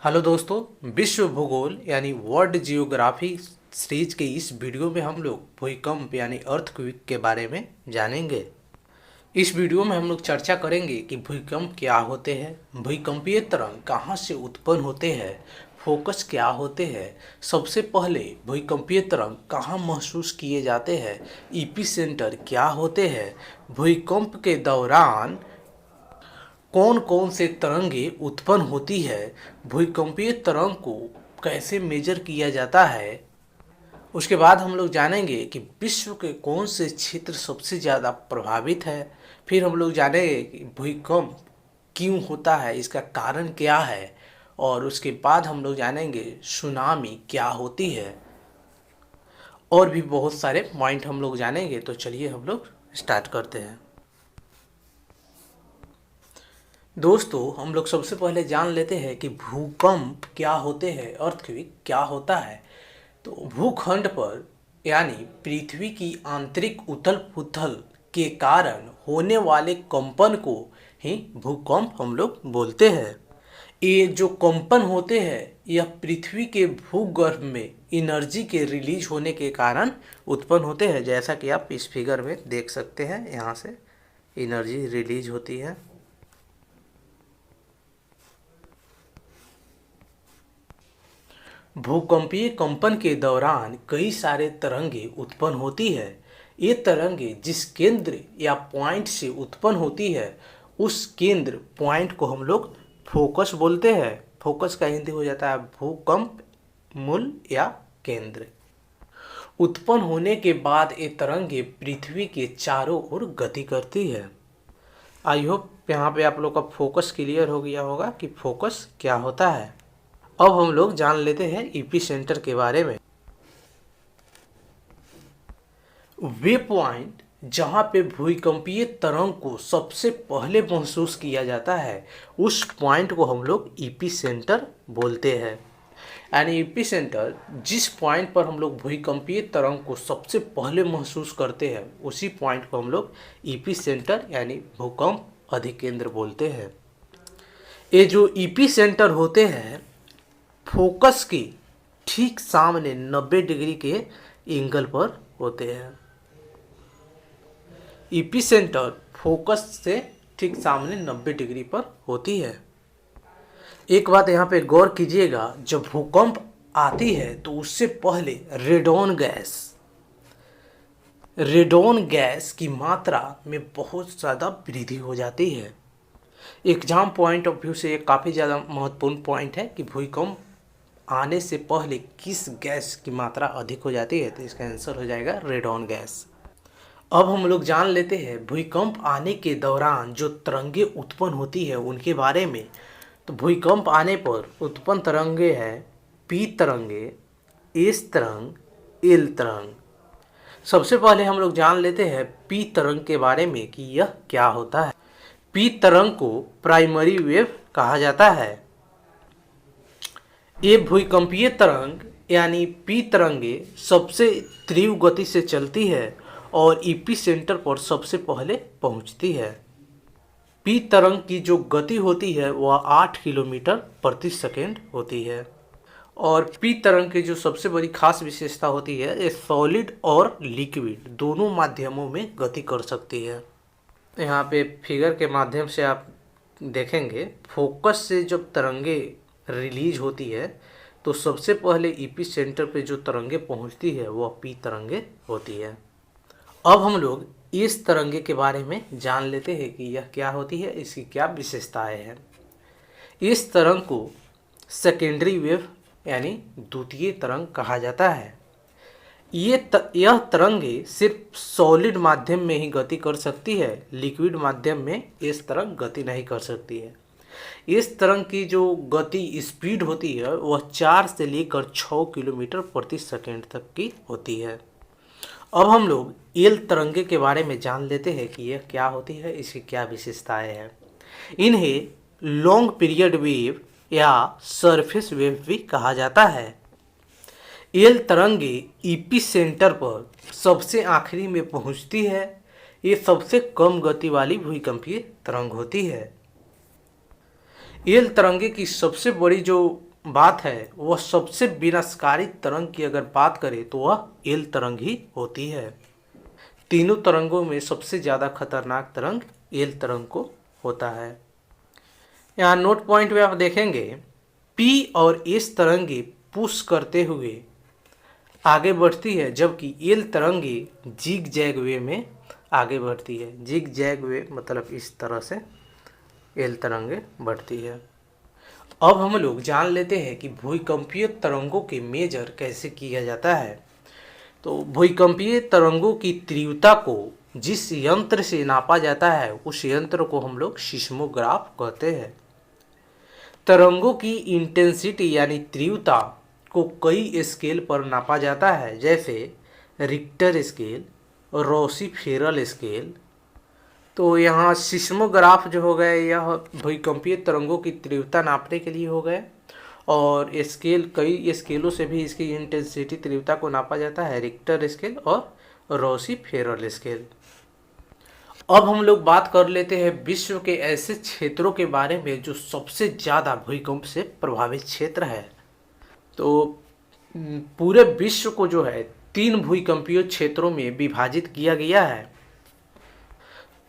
Hello दोस्तों। विश्व भूगोल यानी वर्ल्ड जियोग्राफी सीरीज के इस वीडियो में हम लोग भूकंप यानी अर्थक्वेक के बारे में जानेंगे। इस वीडियो में हम लोग चर्चा करेंगे कि भूकंप क्या होते हैं, भूकंपीय तरंग कहाँ से उत्पन्न होते हैं, फोकस क्या होते हैं, सबसे पहले भूकंपीय तरंग कहाँ महसूस किए जाते हैं, एपिसेंटर क्या होते हैं, भूकंप के दौरान कौन कौन से तरंगें उत्पन्न होती है, भूकंपीय तरंग को कैसे मेजर किया जाता है। उसके बाद हम लोग जानेंगे कि विश्व के कौन से क्षेत्र सबसे ज़्यादा प्रभावित है। फिर हम लोग जानेंगे कि भूकंप क्यों होता है, इसका कारण क्या है। और उसके बाद हम लोग जानेंगे सुनामी क्या होती है। और भी बहुत सारे पॉइंट हम लोग जानेंगे। तो चलिए हम लोग स्टार्ट करते हैं। दोस्तों, हम लोग सबसे पहले जान लेते हैं कि भूकंप क्या होते हैं, अर्थक्वेक क्या होता है। तो भूखंड पर यानी पृथ्वी की आंतरिक उथल पुथल के कारण होने वाले कंपन को ही भूकंप हम लोग बोलते हैं। ये जो कंपन होते हैं यह पृथ्वी के भूगर्भ में एनर्जी के रिलीज होने के कारण उत्पन्न होते हैं। जैसा कि आप इस फिगर में देख सकते हैं, यहाँ से एनर्जी रिलीज होती है। भूकंपीय कंपन के दौरान कई सारे तरंगे उत्पन्न होती है। ये तरंगे जिस केंद्र या पॉइंट से उत्पन्न होती है उस केंद्र पॉइंट को हम लोग फोकस बोलते हैं। फोकस का हिंदी हो जाता है भूकंप मूल या केंद्र। उत्पन्न होने के बाद ये तरंगे पृथ्वी के चारों ओर गति करती है। आई होप यहाँ पे आप लोग का फोकस क्लियर हो गया होगा कि फोकस क्या होता है। अब हम लोग जान लेते हैं एपिसेंटर के बारे में। वे पॉइंट जहां पे भूकंपीय तरंग को सबसे पहले महसूस किया जाता है उस पॉइंट को हम लोग एपिसेंटर बोलते हैं। यानी एपिसेंटर जिस पॉइंट पर हम लोग भूकंपीय तरंग को सबसे पहले महसूस करते हैं उसी पॉइंट को हम लोग एपिसेंटर यानी भूकंप अधिकेंद्र बोलते हैं। ये जो एपिसेंटर होते हैं फोकस के ठीक सामने 90 डिग्री के एंगल पर होते हैं। एपिसेंटर फोकस से ठीक सामने 90 डिग्री पर होती है। एक बात यहाँ पे गौर कीजिएगा, जब भूकंप आती है तो उससे पहले रेडॉन गैस की मात्रा में बहुत ज़्यादा वृद्धि हो जाती है। एग्जाम पॉइंट ऑफ व्यू से एक काफ़ी ज़्यादा महत्वपूर्ण पॉइंट है कि भूकंप आने से पहले किस गैस की मात्रा अधिक हो जाती है। तो इसका आंसर हो जाएगा रेडॉन गैस। अब हम लोग जान लेते हैं भूकंप आने के दौरान जो तरंगे उत्पन्न होती है उनके बारे में। तो भूकंप आने पर उत्पन्न तरंगे हैं पी तरंगे, एस तरंग, एल तरंग। सबसे पहले हम लोग जान लेते हैं पी तरंग के बारे में कि यह क्या होता है। पी तरंग को प्राइमरी वेव कहा जाता है। ये भूकंपीय तरंग यानी पी तरंगे सबसे तीव्र गति से चलती है और एपिसेंटर पर सबसे पहले पहुंचती है। पी तरंग की जो गति होती है वह 8 किलोमीटर प्रति सेकेंड होती है। और पी तरंग की जो सबसे बड़ी खास विशेषता होती है ये सॉलिड और लिक्विड दोनों माध्यमों में गति कर सकती है। यहाँ पे फिगर के माध्यम से आप देखेंगे फोकस से जब तरंगे रिलीज होती है तो सबसे पहले एपिसेंटर पे जो तरंगे पहुंचती है वह पी तरंगे होती है। अब हम लोग इस तरंगे के बारे में जान लेते हैं कि यह क्या होती है, इसकी क्या विशेषताएं हैं। इस तरंग को सेकेंडरी वेव यानी द्वितीय तरंग कहा जाता है। यह तरंगे सिर्फ सॉलिड माध्यम में ही गति कर सकती है, लिक्विड माध्यम में इस तरंग गति नहीं कर सकती है। इस तरंग की जो गति स्पीड होती है वह 4 से लेकर 6 किलोमीटर प्रति सेकेंड तक की होती है। अब हम लोग एल तरंगे के बारे में जान लेते हैं कि यह क्या होती है, इसकी क्या विशेषताएं हैं। इन्हें लॉन्ग पीरियड वेव या सरफेस वेव भी कहा जाता है। एल तरंगे एपिसेंटर पर सबसे आखिरी में पहुंचती है। ये सबसे कम गति वाली भूकंपीय तरंग होती है। एल तरंगे की सबसे बड़ी जो बात है वह सबसे विनाशकारी तरंग की अगर बात करें तो वह एल तरंग ही होती है। तीनों तरंगों में सबसे ज़्यादा खतरनाक तरंग एल तरंग को होता है। यहाँ नोट पॉइंट में आप देखेंगे पी और एस तरंगे पुश करते हुए आगे बढ़ती है, जबकि एल तरंगे जिग जैग वे में आगे बढ़ती है। जिग जैग वे मतलब इस तरह से एल तरंगे बढ़ती है। अब हम लोग जान लेते हैं कि भूकंपीय तरंगों के मेजर कैसे किया जाता है। तो भूकंपीय तरंगों की तीव्रता को जिस यंत्र से नापा जाता है उस यंत्र को हम लोग सिस्मोग्राफ कहते हैं। तरंगों की इंटेंसिटी यानी तीव्रता को कई स्केल पर नापा जाता है, जैसे रिक्टर स्केल, रोसी-फेरल स्केल। तो यहाँ सिस्मोग्राफ जो हो गए यह भूकंपीय तरंगों की तीव्रता नापने के लिए हो गए, और स्केल कई स्केलों से भी इसकी इंटेंसिटी तीव्रता को नापा जाता है, रिक्टर स्केल और रोसी-फेरल स्केल। अब हम लोग बात कर लेते हैं विश्व के ऐसे क्षेत्रों के बारे में जो सबसे ज़्यादा भूकंप से प्रभावित क्षेत्र है। तो पूरे विश्व को जो है 3 भूकंपीय क्षेत्रों में विभाजित किया गया है।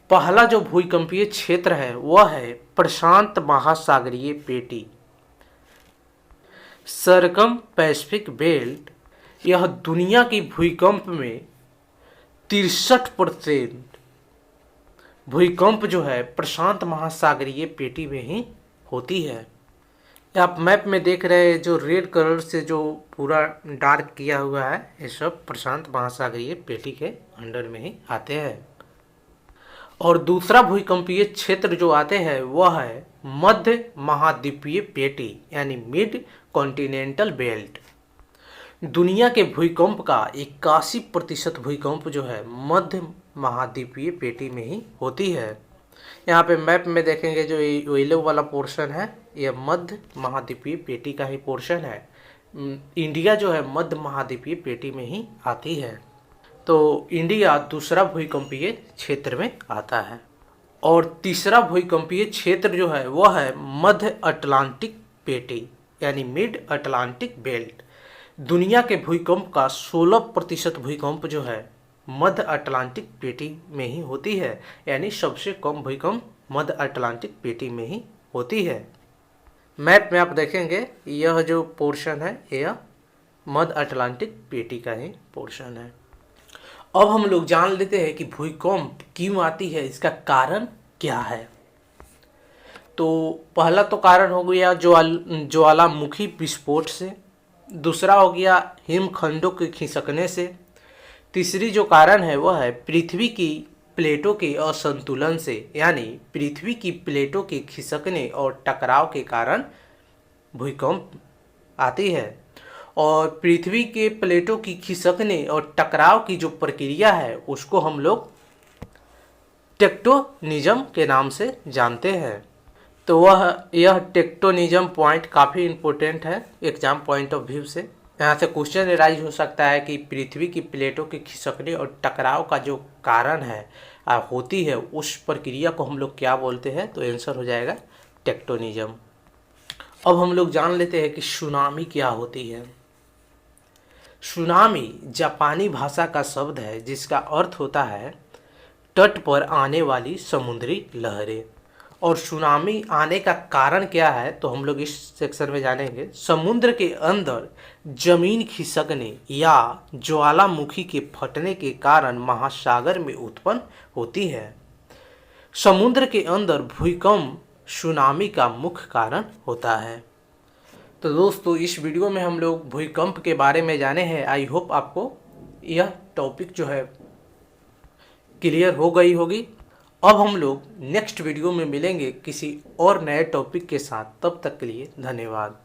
पहला जो भूकंपीय क्षेत्र है वह है प्रशांत महासागरीय पेटी, सरकम पैसिफिक बेल्ट। यह दुनिया की भूकंप में 63% भूकंप जो है प्रशांत महासागरीय पेटी में ही होती है। आप मैप में देख रहे हैं जो रेड कलर से जो पूरा डार्क किया हुआ है, ये सब प्रशांत महासागरीय पेटी के अंडर में ही आते हैं। और दूसरा भूकंपीय क्षेत्र जो आते हैं वह है मध्य महाद्वीपीय पेटी यानी मिड कॉन्टिनेंटल बेल्ट। दुनिया के भूकंप का 81% भूकंप जो है मध्य महाद्वीपीय पेटी में ही होती है। यहाँ पे मैप में देखेंगे जो येलो वाला पोर्शन है यह मध्य महाद्वीपीय पेटी का ही पोर्शन है। इंडिया जो है मध्य महाद्वीपीय पेटी में ही आती है। तो इंडिया दूसरा भूकंपीय क्षेत्र में आता है। और तीसरा भूकंपीय क्षेत्र जो है वह है मध्य अटलांटिक पेटी यानी मिड अटलांटिक बेल्ट। दुनिया के भूकंप का 16% भूकंप जो है मध्य अटलांटिक पेटी में ही होती है, यानी सबसे कम भूकंप मध्य अटलांटिक पेटी में ही होती है। मैप में आप देखेंगे यह जो पोर्शन है यह मध्य अटलांटिक पेटी का ही पोर्शन है। अब हम लोग जान लेते हैं कि भूकंप क्यों आती है, इसका कारण क्या है। तो पहला तो कारण हो गया ज्वालामुखी विस्फोट से, दूसरा हो गया हिमखंडों के खिसकने से, तीसरी जो कारण है वह है पृथ्वी की प्लेटों के असंतुलन से, यानी पृथ्वी की प्लेटों के खिसकने और टकराव के कारण भूकंप आती है। और पृथ्वी के प्लेटों की खिसकने और टकराव की जो प्रक्रिया है उसको हम लोग टेक्टोनिज्म के नाम से जानते हैं। तो यह टेक्टोनिज्म पॉइंट काफ़ी इम्पोर्टेंट है एग्जाम पॉइंट ऑफ व्यू से। यहाँ से क्वेश्चन राइज हो सकता है कि पृथ्वी की प्लेटों के खिसकने और टकराव का जो कारण है होती है उस प्रक्रिया को हम लोग क्या बोलते हैं, तो आंसर हो जाएगा टेक्टोनिज्म। अब हम लोग जान लेते हैं कि सुनामी क्या होती है। सुनामी जापानी भाषा का शब्द है जिसका अर्थ होता है तट पर आने वाली समुद्री लहरें। और सुनामी आने का कारण क्या है तो हम लोग इस सेक्शन में जानेंगे। समुद्र के अंदर जमीन खिसकने या ज्वालामुखी के फटने के कारण महासागर में उत्पन्न होती है। समुद्र के अंदर भूकंप सुनामी का मुख्य कारण होता है। तो दोस्तों इस वीडियो में हम लोग भूकंप के बारे में जाने हैं। आई होप आपको यह टॉपिक जो है क्लियर हो गई होगी। अब हम लोग नेक्स्ट वीडियो में मिलेंगे किसी और नए टॉपिक के साथ। तब तक के लिए धन्यवाद।